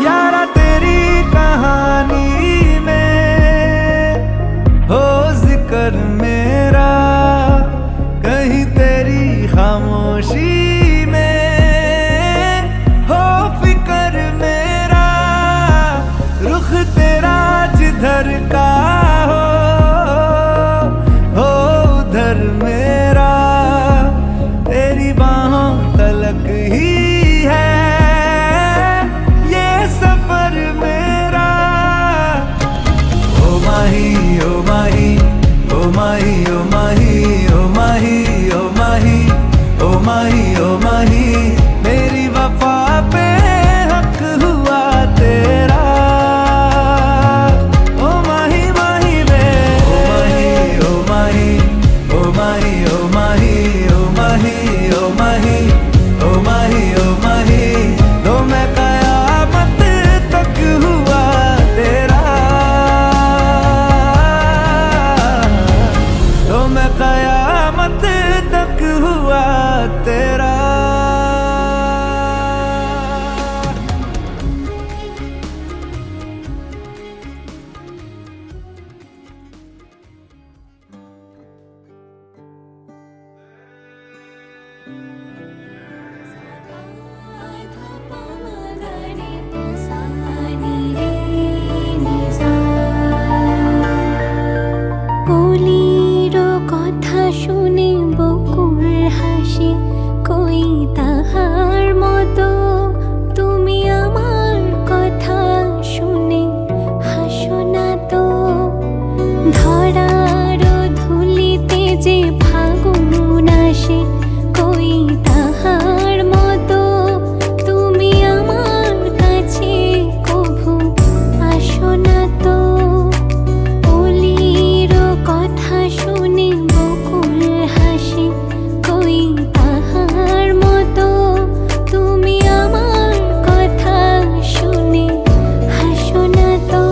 यारा तेरी कहानी में हो जिक्र मेरा, कहीं तेरी खामोशी में हो फिक्र मेरा। रुख तेरा जिधर का हो उधर मेरा, तेरी बाहों तलक ही है ये सफर मेरा। ओ माही ओ माही ओ माही ओ माही ओ माही ओ माही ओ माही ओ माही, मेरी वफा पे हक हुआ तेरा। ओ माही माही वे ओ माही ओ माही ओ माही ओ माही ओ माही ओ माही ओ माही ओ माही, तो मैं कयामत तक हुआ तेरा। तो मैं कयामत तक हुआ तेरा। কলিরো কথা শুনে বকুল হাসে, কই তাহার মতো তুমি আমার কথা শুনে হাসো না তো। ধরার ধুলিতে যে ফাগুন আসে, কই তাহার মতো তুমি আমার কাছে কভু আসো না তো। কলিরো কথা শুনে বকুল হাসে, কই তাহার মতো তুমি আমার কথা শুনে হাসো না তো।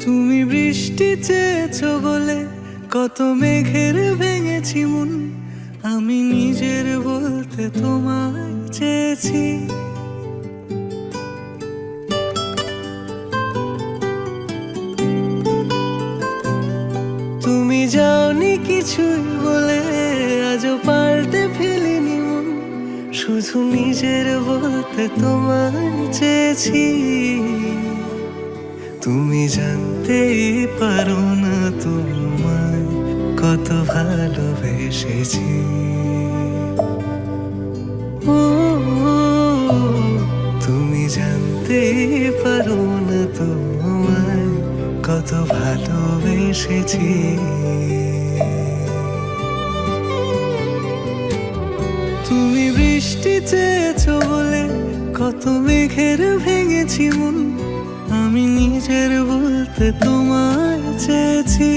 তুমি বৃষ্টি চেয়েছো বলে কত মেঘের ভেঙেছি মন, আমি নিজের বলতে তোমায় চেয়েছি। তুমি যাওনি কিছুই বলে আজও পাল্টে ফেলিনি মন, শুধু নিজের বলতে তোমায় চেয়েছি। তুমি জানতেই পারো না তোমায় কত ভালোবেসেছি। ও তুমি জানতেই পারো না তোমায় কত ভালোবেসেছি। তুমি বৃষ্টি চেয়েছো বলে কত মেঘের ভেঙেছি মন, আমি নিজের বলতে তোমায় চেয়েছি।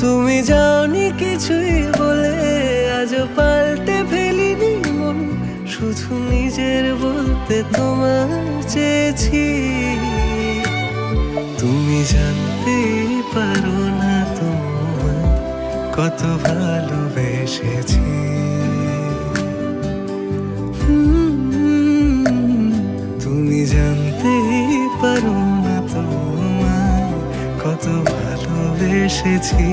তুমি যাওনি কিছুই বলে আজও পাল্টে ফেলিনি মন, শুধু নিজের বলতে তোমায় চেয়েছি। তুমি জানতেই পারো না তোমায় কত ভালোবেসেছি। তুমি জানতেই পারো না তোমায় কত ভালোবেসেছি।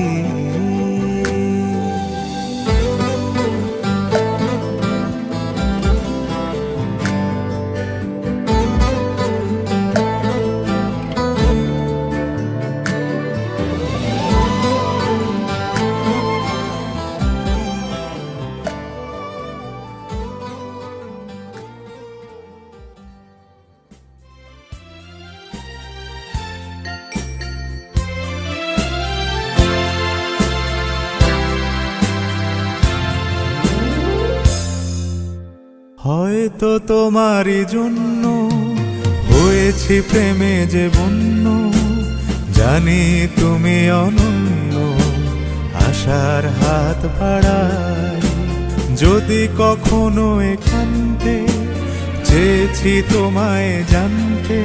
হয়তো তোমারই জন্য হয়েছি প্রেমে যে বন্য, জানি তুমি অনন্য, আশার হাত বাড়াই। যদি কখনো একান্তে চেয়েছি তোমায় জানতে,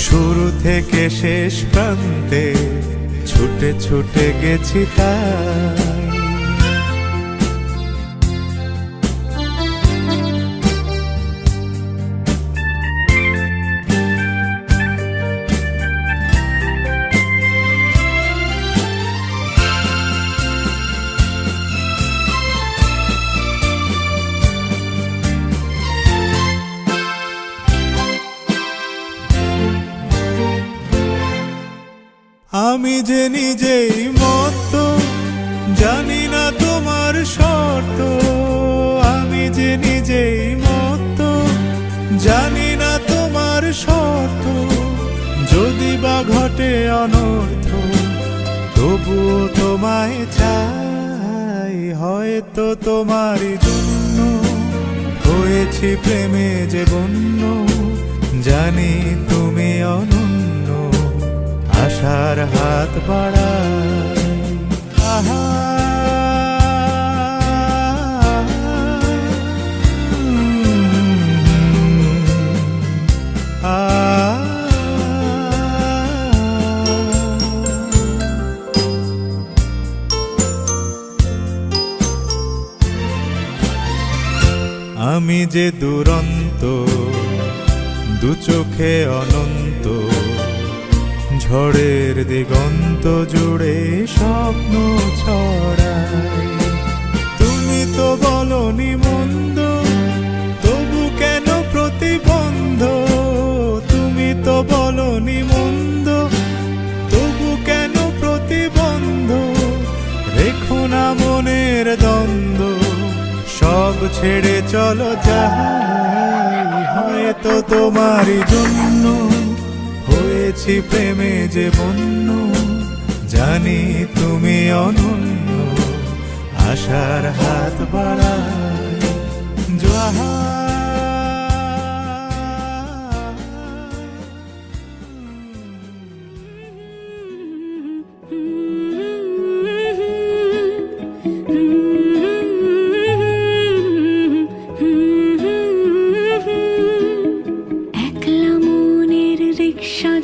শুরু থেকে শেষ প্রান্তে ছুটে ছুটে গেছি তাই। আমি যে নিজেই মত, জানি না তোমার শর্ত। আমি যে নিজেই মত, জানি না তোমার শর্ত। যদি বা ঘটে অনর্থ, তবুও তোমায় চাই। হয়তো তোমারই জন্য হয়েছি প্রেমে যে বন্য, জানি তুমি অনন্য, আশার হাত বাড়াই। আহা আমি যে দুরন্ত, দু চোখে অনন্ত, ঝড়ের দিগন্ত জুড়ে স্বপ্ন ছড়াই। তুমি তো বলনি মন্দ, তবু কেন প্রতিবন্ধ? তুমি তো বলনি মন্দ, তবু কেন প্রতিবন্ধ? রেখো না মনের দ্বন্দ্ব, সব ছেড়ে চলো যাই। হয়তো তোমারই জন্য হয়েছি প্রেমে যে বন্য, জানি তুমি অনন্য, আশার হাত বাড়াই। জোয়ার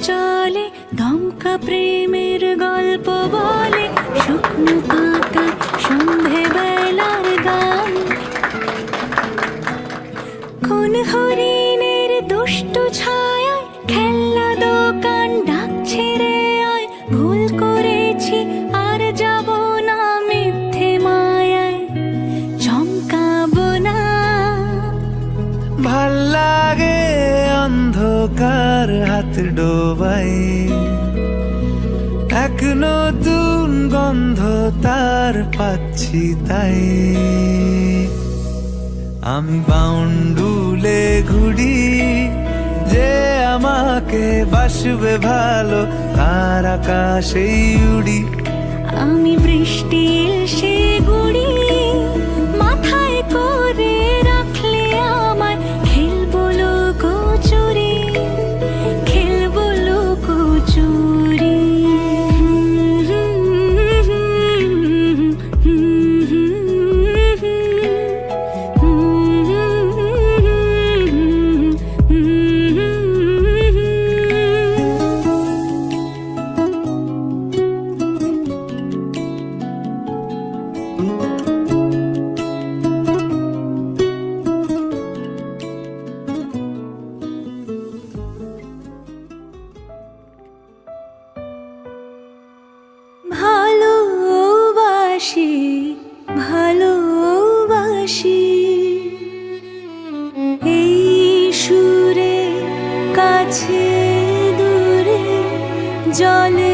চলে দমকা প্রেমের গল্প বলে, শুকনো পাতা সন্ধে বেলার গান। কোন হরিণের দুষ্ট ছায়ায় খেলনা দোকান ডাকছে রে আয়। ভুল করেছি আর যাব না মিথ্যে মায়ায়, চমকাবো না। ভাল লাগে অন্ধকার হাত ডোবাই, এক নতুন গন্ধ তার পাচ্ছি তাই। আমি বাউন্ডুলে ঘুরি, যে আমাকে বাসবে ভালো, তার আকাশেই উড়ি। আমি বৃষ্টির সে গুড়ি, মাথায় করে রাখলে আমায়। খেলবো লুকোচুরি, খেলবো লুকোচুরি। ভালোবাসি, ভালোবাসি, এই সুরে কাছে দূরে জলে